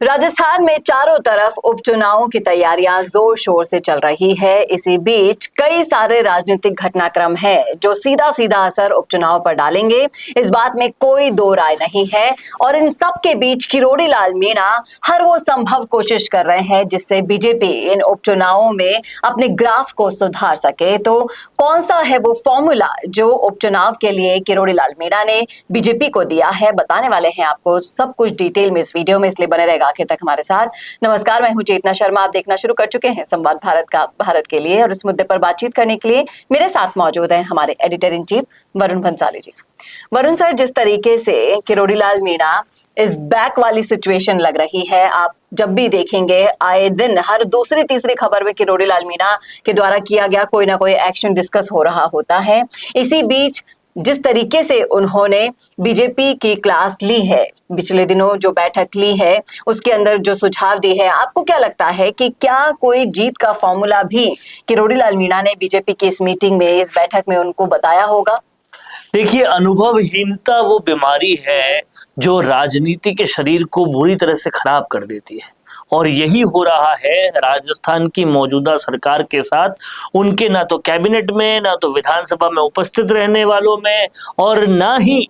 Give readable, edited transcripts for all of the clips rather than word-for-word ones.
राजस्थान में चारों तरफ उपचुनावों की तैयारियां जोर शोर से चल रही है। इसी बीच कई सारे राजनीतिक घटनाक्रम हैं जो सीधा सीधा असर उपचुनाव पर डालेंगे, इस बात में कोई दो राय नहीं है। और इन सब के बीच किरोड़ी लाल मीणा हर वो संभव कोशिश कर रहे हैं जिससे बीजेपी इन उपचुनावों में अपने ग्राफ को सुधार सके। तो कौन सा है वो फॉर्मूला जो उपचुनाव के लिए किरोड़ी लाल मीणा ने बीजेपी को दिया है, बताने वाले हैं आपको सब कुछ डिटेल में इस वीडियो में, इसलिए बने रहेगा आखिर तक हमारे साथ। नमस्कार, मैं हूं चेतना शर्मा। आप देखना शुरू कर चुके हैं संवाद भारत के लिए, और इस मुद्दे पर बातचीत करने के लिए मेरे साथ मौजूद हैं हमारे editor in chief Varun Bhansali ji. Varun sir, जिस तरीके से किरोड़ी लाल मीणा इस बैक वाली सिचुएशन लग रही है, आप जब भी देखेंगे आए दिन हर दूसरी तीसरी खबर में किरोड़ी लाल मीणा के द्वारा किया गया कोई ना कोई एक्शन डिस्कस हो रहा होता है। इसी बीच जिस तरीके से उन्होंने बीजेपी की क्लास ली है, पिछले दिनों जो बैठक ली है उसके अंदर जो सुझाव दिए हैं, आपको क्या लगता है कि क्या कोई जीत का फॉर्मूला भी किरोड़ी लाल मीणा ने बीजेपी की इस मीटिंग में, इस बैठक में उनको बताया होगा? देखिए, अनुभवहीनता वो बीमारी है जो राजनीति के शरीर को बुरी तरह से खराब कर देती है, और यही हो रहा है राजस्थान की मौजूदा सरकार के साथ। उनके ना तो कैबिनेट में, ना तो विधानसभा में उपस्थित रहने वालों में, और ना ही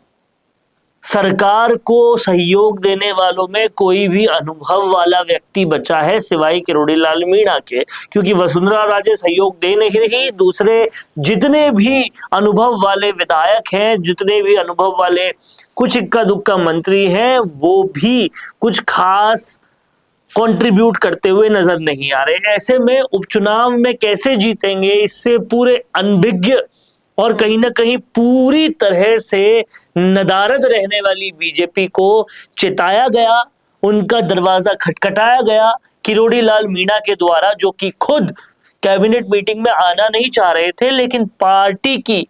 सरकार को सहयोग देने वालों में कोई भी अनुभव वाला व्यक्ति बचा है सिवाय किरोड़ी लाल मीणा के। क्योंकि वसुंधरा राजे सहयोग दे नहीं रही, दूसरे जितने भी अनुभव वाले विधायक हैं, जितने भी अनुभव वाले कुछ इक्का दुक्का मंत्री हैं, वो भी कुछ खास कंट्रीब्यूट करते हुए नजर नहीं आ रहे। ऐसे में उपचुनाव में कैसे जीतेंगे, इससे पूरे अनभिज्ञ और कहीं ना कहीं पूरी तरह से नदारद रहने वाली बीजेपी को चिताया गया, उनका दरवाजा खटखटाया गया किरोड़ी लाल मीणा के द्वारा, जो कि खुद कैबिनेट मीटिंग में आना नहीं चाह रहे थे, लेकिन पार्टी की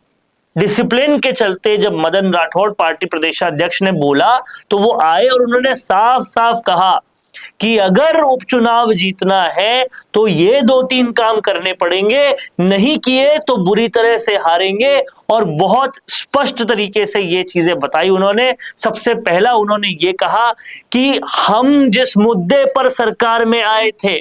डिसिप्लिन के चलते जब मदन राठौड़ पार्टी प्रदेशाध्यक्ष ने बोला तो वो आए, और उन्होंने साफ साफ कहा कि अगर उपचुनाव जीतना है तो ये 2-3 काम करने पड़ेंगे, नहीं किए तो बुरी तरह से हारेंगे। और बहुत स्पष्ट तरीके से ये चीजें बताई उन्होंने। सबसे पहला उन्होंने ये कहा कि हम जिस मुद्दे पर सरकार में आए थे,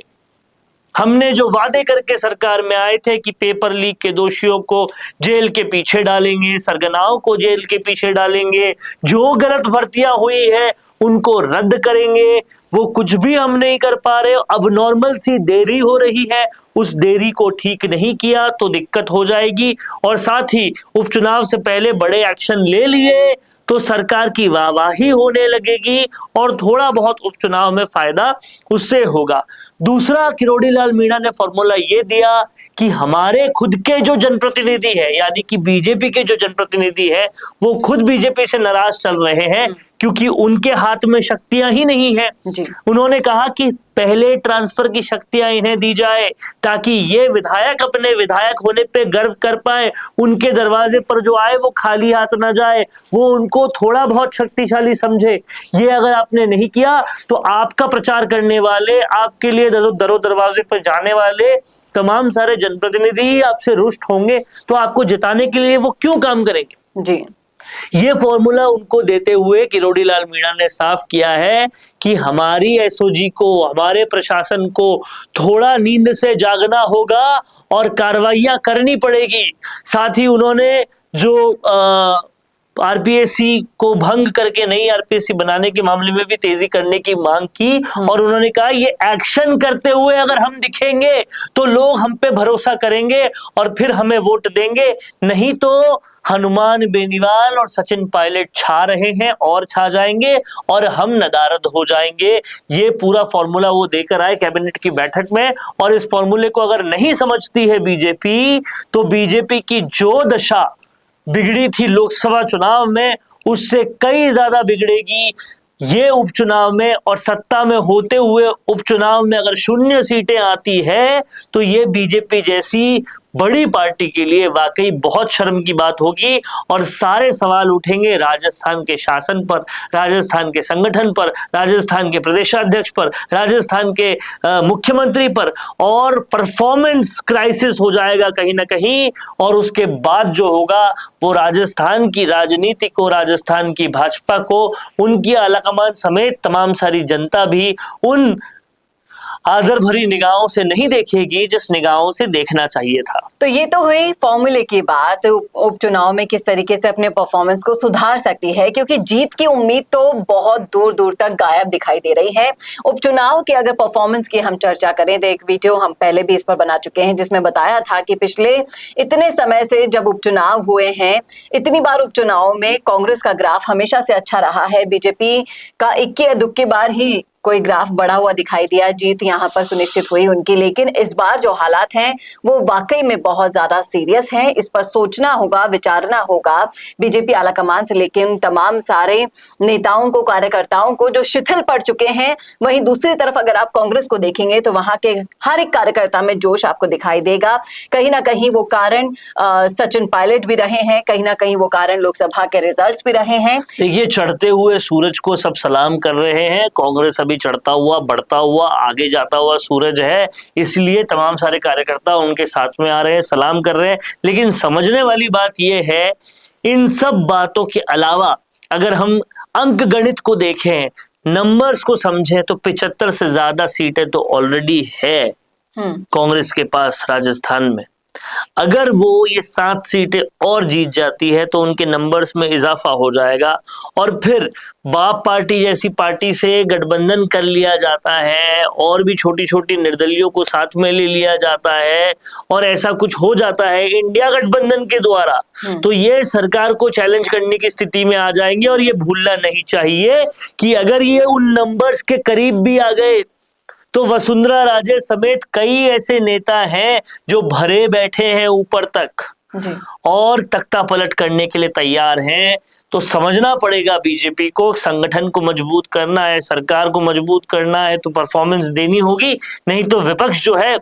हमने जो वादे करके सरकार में आए थे कि पेपर लीक के दोषियों को जेल के पीछे डालेंगे, सरगनाओं को जेल के पीछे डालेंगे, जो गलत भर्तियां हुई है उनको रद्द करेंगे, वो कुछ भी हम नहीं कर पा रहे। अब नॉर्मल सी देरी हो रही है, उस देरी को ठीक नहीं किया तो दिक्कत हो जाएगी, और साथ ही उपचुनाव से पहले बड़े एक्शन ले लिए तो सरकार की वाहवाही होने लगेगी और थोड़ा बहुत उपचुनाव में फायदा उससे होगा। दूसरा, किरोड़ी लाल मीणा ने फॉर्मूला ये दिया कि हमारे खुद के जो जनप्रतिनिधि है, यानी कि बीजेपी के जो जनप्रतिनिधि है, वो खुद बीजेपी से नाराज चल रहे हैं क्योंकि उनके हाथ में शक्तियां ही नहीं है। उन्होंने कहा कि पहले ट्रांसफर की शक्तियां इन्हें दी जाए ताकि ये विधायक अपने विधायक होने पे गर्व कर पाए, उनके दरवाजे पर जो आए वो खाली हाथ ना जाए, वो उनको थोड़ा बहुत शक्तिशाली समझे। ये अगर आपने नहीं किया तो आपका प्रचार करने वाले, आपके लिए दरो दरवाजे पर जाने वाले तमाम सारे जनप्रतिनिधि आपसे रुष्ट होंगे, तो आपको जिताने के लिए वो क्यों काम करेंगे। जी, ये फॉर्मूला उनको देते हुए किरोड़ी लाल मीणा ने साफ किया है कि हमारी एसओजी को, हमारे प्रशासन को थोड़ा नींद से जागना होगा और कार्रवाइयां करनी पड़ेगी। साथ ही उन्होंने जो आरपीएससी को भंग करके नई आरपीएससी बनाने के मामले में भी तेजी करने की मांग की, और उन्होंने कहा ये एक्शन करते हुए अगर हम दिखेंगे तो लोग हम पे भरोसा करेंगे और फिर हमें वोट देंगे, नहीं तो हनुमान बेनीवाल और सचिन पायलट छा रहे हैं और छा जाएंगे और हम नदारद हो जाएंगे। ये पूरा फॉर्मूला वो देकर आए कैबिनेट की बैठक में, और इस फॉर्मूले को अगर नहीं समझती है बीजेपी तो बीजेपी की जो दशा बिगड़ी थी लोकसभा चुनाव में उससे कई ज्यादा बिगड़ेगी ये उपचुनाव में। और सत्ता में होते हुए उपचुनाव में अगर 0 सीटें आती है तो ये बीजेपी जैसी बड़ी पार्टी के लिए वाकई बहुत शर्म की बात होगी और सारे सवाल उठेंगे राजस्थान के शासन पर, राजस्थान के संगठन पर, राजस्थान के प्रदेशाध्यक्ष पर, राजस्थान के मुख्यमंत्री पर, और परफॉर्मेंस क्राइसिस हो जाएगा कहीं ना कहीं। और उसके बाद जो होगा वो राजस्थान की राजनीति को, राजस्थान की भाजपा को, उनकी आलाकमान समेत तमाम सारी जनता भी उन आदर भरी निगाहों से नहीं देखेगी जिस निगाहों से देखना चाहिए था। तो ये तो हुई फॉर्मूले की बात, उपचुनाव में किस तरीके से अपने परफॉर्मेंस को सुधार सकती है, क्योंकि जीत की उम्मीद तो बहुत दूर दूर तक गायब दिखाई दे रही है। उपचुनाव के अगर परफॉर्मेंस की हम चर्चा करें तो एक वीडियो हम पहले भी इस पर बना चुके हैं जिसमें बताया था कि पिछले इतने समय से जब उपचुनाव हुए हैं, इतनी बार उपचुनाव में कांग्रेस का ग्राफ हमेशा से अच्छा रहा है। बीजेपी का इक्की या दुक्की बार ही कोई ग्राफ बढ़ा हुआ दिखाई दिया, जीत यहाँ पर सुनिश्चित हुई उनकी। लेकिन इस बार जो हालात हैं वो वाकई में बहुत ज्यादा सीरियस हैं। इस पर सोचना होगा, विचारना होगा बीजेपी आलाकमान से लेकर तमाम सारे नेताओं को, कार्यकर्ताओं को जो शिथिल पड़ चुके हैं। वहीं दूसरी तरफ अगर आप कांग्रेस को देखेंगे तो वहां के हर एक कार्यकर्ता में जोश आपको दिखाई देगा। कहीं ना कहीं वो कारण सचिन पायलट भी रहे हैं, कहीं ना कहीं वो कारण लोकसभा के रिजल्ट्स भी रहे हैं। देखिए, चढ़ते हुए सूरज को सब सलाम कर रहे हैं। कांग्रेस अभी चढ़ता हुआ, बढ़ता हुआ, आगे जाता हुआ सूरज है, इसलिए तमाम सारे कार्यकर्ता उनके साथ में आ रहे हैं, सलाम कर रहे हैं। लेकिन समझने वाली बात यह है, इन सब बातों के अलावा अगर हम अंक गणित को देखें, नंबर्स को समझें, तो 75 से ज्यादा सीटें तो ऑलरेडी है कांग्रेस के पास राजस्थान में। अगर वो ये 7 सीटें और जीत जाती है तो उनके नंबर्स में इजाफा हो जाएगा और फिर बाप पार्टी जैसी पार्टी से गठबंधन कर लिया जाता है और भी छोटी छोटी निर्दलियों को साथ में ले लिया जाता है और ऐसा कुछ हो जाता है इंडिया गठबंधन के द्वारा, तो ये सरकार को चैलेंज करने की स्थिति में आ जाएंगे। और ये भूलना नहीं चाहिए कि अगर ये उन नंबर्स के करीब भी आ गए तो वसुंधरा राजे समेत कई ऐसे नेता हैं जो भरे बैठे हैं ऊपर तक जी। और तख्ता पलट करने के लिए तैयार हैं। तो समझना पड़ेगा बीजेपी को, संगठन को मजबूत करना है, सरकार को मजबूत करना है तो परफॉर्मेंस देनी होगी, नहीं तो विपक्ष जो है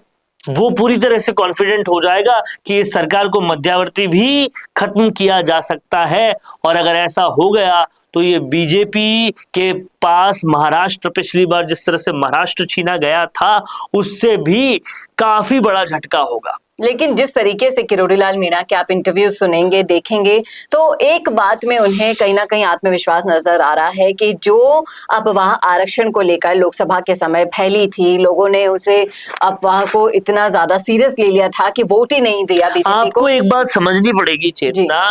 वो पूरी तरह से कॉन्फिडेंट हो जाएगा कि इस सरकार को मध्यावर्ती भी खत्म किया जा सकता है। और अगर ऐसा हो गया तो ये बीजेपी के पास महाराष्ट्र, पिछली बार जिस तरह से महाराष्ट्र छीना गया था, उससे भी काफी बड़ा झटका होगा। लेकिन जिस तरीके से किरोड़ीलाल मीणा के आप इंटरव्यू सुनेंगे, देखेंगे, तो एक बात में उन्हें कहीं ना कहीं आत्मविश्वास नजर आ रहा है कि जो अफवाह आरक्षण को लेकर लोकसभा के समय फैली थी, लोगों ने उसे अफवाह को इतना ज्यादा सीरियस ले लिया था कि वोट ही नहीं दिया बीजेपी को। आपको एक बात समझनी पड़ेगी चेतना,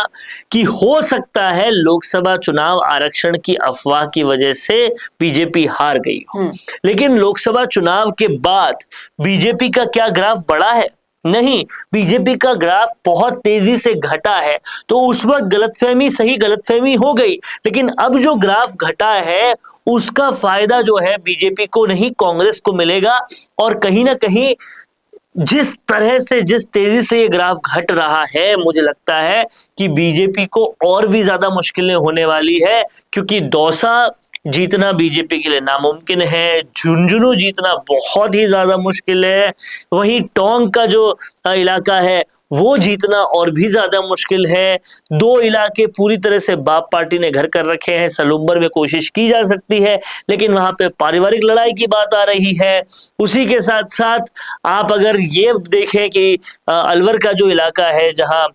कि हो सकता है लोकसभा चुनाव आरक्षण की अफवाह की वजह से बीजेपी हार गई हो, लेकिन लोकसभा चुनाव के बाद बीजेपी का क्या ग्राफ बढ़ा है? नहीं, बीजेपी का ग्राफ बहुत तेजी से घटा है। तो उस वक्त गलतफहमी, सही गलतफहमी हो गई, लेकिन अब जो ग्राफ घटा है उसका फायदा जो है बीजेपी को नहीं, कांग्रेस को मिलेगा। और कहीं ना कहीं जिस तरह से, जिस तेजी से ये ग्राफ घट रहा है, मुझे लगता है कि बीजेपी को और भी ज्यादा मुश्किलें होने वाली है, क्योंकि दौसा जीतना बीजेपी के लिए नामुमकिन है, झुंझुनू जीतना बहुत ही ज्यादा मुश्किल है, वहीं टोंक का जो इलाका है वो जीतना और भी ज्यादा मुश्किल है। 2 इलाके पूरी तरह से बाप पार्टी ने घर कर रखे हैं। सलूम्बर में कोशिश की जा सकती है, लेकिन वहां पे पारिवारिक लड़ाई की बात आ रही है। उसी के साथ साथ आप अगर ये देखें कि अलवर का जो इलाका है जहां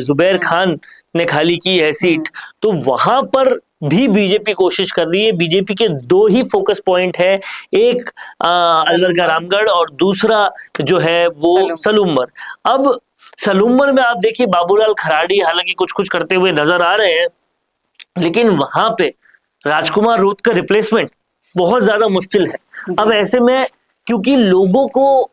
जुबैर खान ने खाली की है सीट, तो वहां पर भी बीजेपी कोशिश कर रही है। बीजेपी के 2 ही फोकस पॉइंट है, एक अलवर का रामगढ़ और दूसरा जो है वो सलूम्बर। अब सलूम्बर में आप देखिए बाबूलाल खराड़ी हालांकि कुछ कुछ करते हुए नजर आ रहे हैं, लेकिन वहां पे राजकुमार रूत का रिप्लेसमेंट बहुत ज्यादा मुश्किल है। अब ऐसे में क्योंकि लोगों को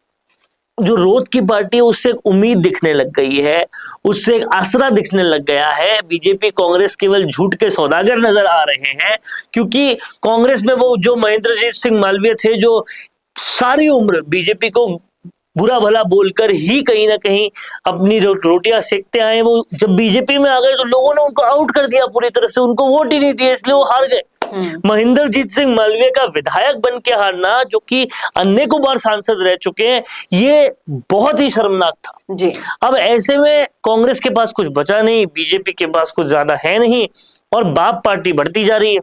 जो रोत की पार्टी है उससे एक उम्मीद दिखने लग गई है, उससे एक आसरा दिखने लग गया है, बीजेपी कांग्रेस केवल झूठ के सौदागर नजर आ रहे हैं। क्योंकि कांग्रेस में वो जो महेंद्रजीत सिंह मालवीय थे जो सारी उम्र बीजेपी को बुरा भला बोलकर ही कहीं ना कहीं अपनी रोटियां सेकते आए, वो जब बीजेपी में आ गए तो लोगों ने उनको आउट कर दिया पूरी तरह से, उनको वोट ही नहीं दिया, इसलिए वो हार गए। महेंद्रजीत सिंह मालवीय का विधायक बन के हारना, जो कि अनेकों बार सांसद रह चुके हैं, ये बहुत ही शर्मनाक था जी। अब ऐसे में कांग्रेस के पास कुछ बचा नहीं, बीजेपी के पास कुछ ज्यादा है नहीं, और बाप पार्टी बढ़ती जा रही है।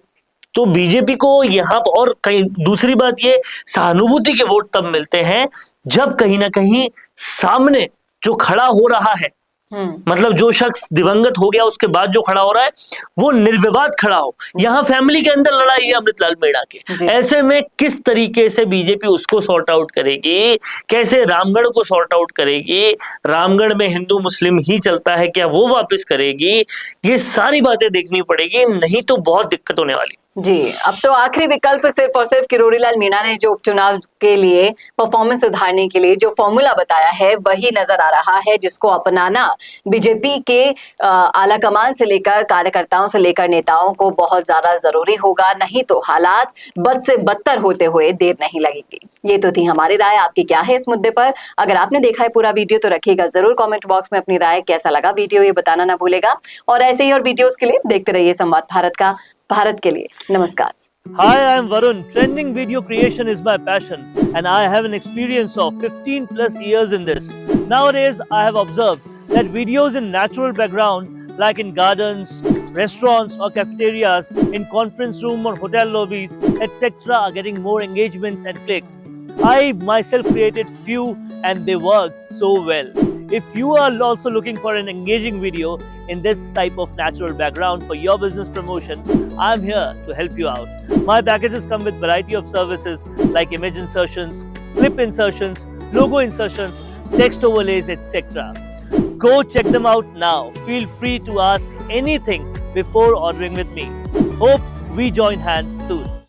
तो बीजेपी को यहाँ पर, और कहीं दूसरी बात ये, सहानुभूति के वोट तब मिलते हैं जब कहीं ना कहीं सामने जो खड़ा हो रहा है, मतलब जो शख्स दिवंगत हो गया उसके बाद जो खड़ा हो रहा है वो निर्विवाद खड़ा हो। यहाँ फैमिली के अंदर लड़ाई है अमृतलाल मीणा के, ऐसे में किस तरीके से बीजेपी उसको सॉर्ट आउट करेगी, कैसे रामगढ़ को सॉर्ट आउट करेगी, रामगढ़ में हिंदू मुस्लिम ही चलता है क्या वो वापस करेगी, ये सारी बातें देखनी पड़ेगी, नहीं तो बहुत दिक्कत होने वाली। जी, अब तो आखिरी विकल्प सिर्फ और सिर्फ किरोड़ीलाल मीणा ने जो उपचुनाव के लिए परफॉर्मेंस सुधारने के लिए जो फॉर्मूला बताया है वही नजर आ रहा है, जिसको अपनाना बीजेपी के आला कमान से लेकर कार्यकर्ताओं से लेकर नेताओं को बहुत ज्यादा जरूरी होगा, नहीं तो हालात बद से बदतर होते हुए देर नहीं लगेगी। ये तो थी हमारी राय, आपकी क्या है इस मुद्दे पर? अगर आपने देखा है पूरा वीडियो तो रखिएगा जरूर कमेंट बॉक्स में अपनी राय, कैसा लगा वीडियो ये बताना ना भूलेगा, और ऐसे ही और वीडियोस के लिए देखते रहिए संवाद भारत का। भारत के लिए नमस्कार। Hi, I'm Varun. Trending video creation is my passion and I have an experience of 15 plus years in this. Nowadays, I have observed that videos in natural background like in gardens, restaurants or cafeterias, in conference room or hotel lobbies, etc. are getting more engagements and clicks. I myself created few and they worked so well. If you are also looking for an engaging video in this type of natural background for your business promotion, I'm here to help you out. My packages come with variety of services like image insertions, clip insertions, logo insertions, text overlays, etc. Go check them out now. Feel free to ask anything before ordering with me. Hope we join hands soon.